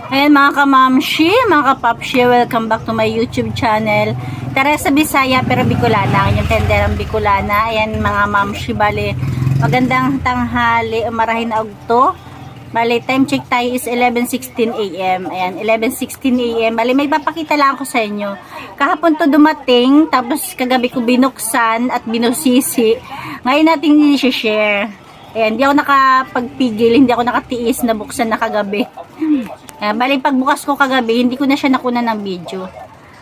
Ayan mga kamamshi, mga kapapshi, welcome back to my YouTube channel. Teresa Bisaya pero Bicolana, yung tenderang Bicolana. Ayan mga mamshi, bali magandang tanghali, marahin na ogto. Bali time check tayo is 11:16 AM. Ayan, 11:16 AM. Bali may papakita lang ako sa inyo. Kahapon to dumating, tapos kagabi ko binuksan at binusisi. Ngayon natin i-share. Ayan, hindi ako nakapagpigil, hindi ako nakatiis na buksan na kagabi. Bali pagbukas ko kagabi, hindi ko na siya nakuna ng video.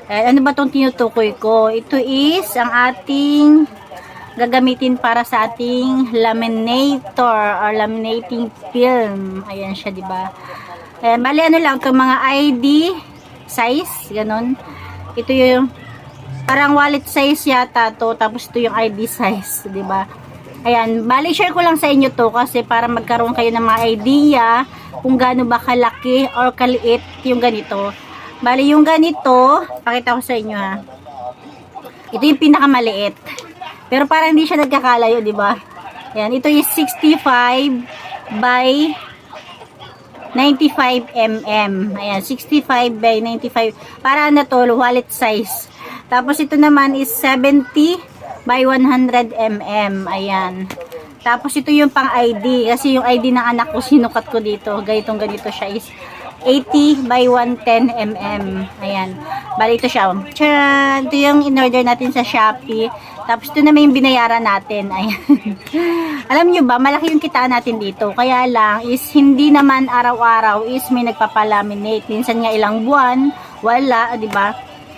Ano ba itong tinutukoy ko? Ito is ang ating gagamitin para sa ating laminator or laminating film. Ayan siya, di ba? Bali ano lang, itong mga ID size, ganun. Ito yung parang wallet size yata to, tapos ito yung ID size, di ba? Ayan, bali share ko lang sa inyo to kasi para magkaroon kayo ng mga idea kung gaano ba kalaki or kaliit yung ganito. Bali yung ganito, pakita ko sa inyo ha. Ito yung pinakamaliit. Pero parang hindi siya nagkakalayo, di ba? Ayan, ito is 65 by 95 mm. Ayan, 65 by 95. Para na to, wallet size. Tapos ito naman is 70 by 100 mm. Ayan. Tapos ito yung pang ID. Kasi yung ID ng anak ko, sinukat ko dito. Ganito siya is 80 by 110 mm. Ayan. Bali ito siya. Tcharan! Ito yung in-order natin sa Shopee. Tapos ito naman yung binayaran natin. Ayan. Alam nyo ba, malaki yung kitaan natin dito. Kaya lang is hindi naman araw-araw is may nagpapalaminate. Minsan nga ilang buwan, wala, di ba?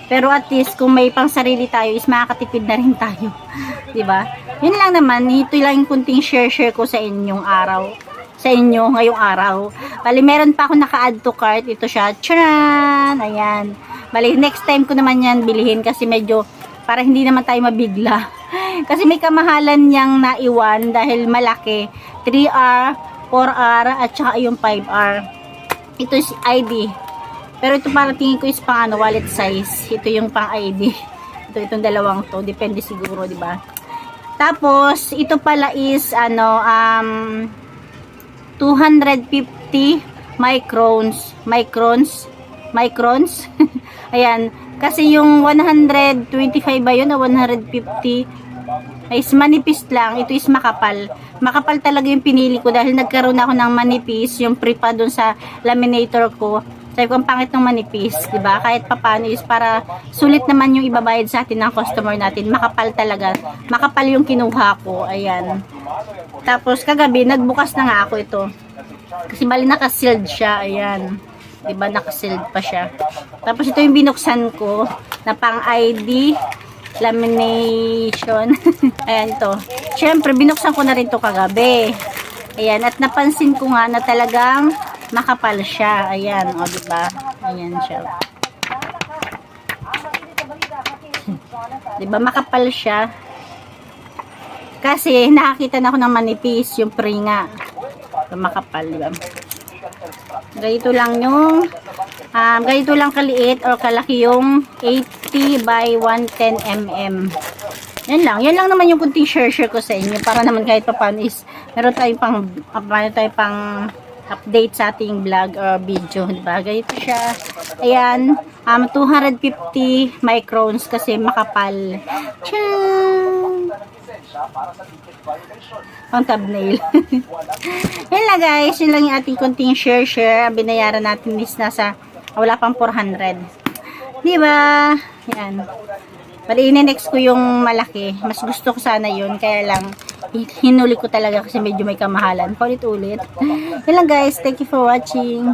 Pero at least kung may pang sarili tayo is makakatipid na rin tayo. 'Di ba? Yun lang naman, ito lang yung kunting share ko sa inyong araw. Sa inyo ngayong araw. Bali meron pa ako naka-add to cart. Ito siya. Tcharan! Ayan. Bali next time ko naman yan bilhin kasi medyo para hindi naman tayo mabigla. Kasi may kamahalan niyang naiwan dahil malaki. 3R, 4R at saka yung 5R. Ito is ID. Pero ito parang tingin ko is pang ano, wallet size. Ito yung pang ID. Itong dalawang to. Depende siguro, di ba? Tapos, ito pala is ano, 250 microns. Ayan. Kasi yung 125 ba yun o 150 is manipis lang. Ito is makapal. Makapal talaga yung pinili ko dahil nagkaroon ako ng manipis. Yung prepa dun sa laminator ko. Sabi ko, ang pangit ng manipis, diba? Kahit papano is para sulit naman yung ibabayad sa atin ng customer natin. Makapal talaga. Makapal yung kinuha ko. Ayan. Tapos, kagabi, nagbukas na nga ako ito. Kasi bali naka-sealed siya. Ayan. Diba? Naka-sealed pa siya. Tapos, ito yung binuksan ko na pang ID lamination. Ayan ito. Siyempre, binuksan ko na rin to kagabi. Ayan. At napansin ko nga na talagang makapal siya. Ayan, o diba? Ayan siya. Diba makapal siya? Kasi nakakita na ako ng manipis yung pre nga. Makapal, diba? Ganito lang yung ganito lang kaliit or kalaki yung 80 by 110 mm. Yan lang naman yung kunting share ko sa inyo para naman kahit pa paano is meron tayong pang update sa ating vlog or video, diba? Ganito siya. Ayan, 250 microns kasi makapal. Tiyaan! Pang thumbnail. Yan lang guys, yun lang yung ating konting share. Binayaran natin is nasa, wala pang 400. Diba? Yan. Bali, next ko yung malaki. Mas gusto ko sana yun. Kaya lang, hinuli ko talaga kasi medyo may kamahalan. Paulit-ulit. Yan lang guys. Thank you for watching.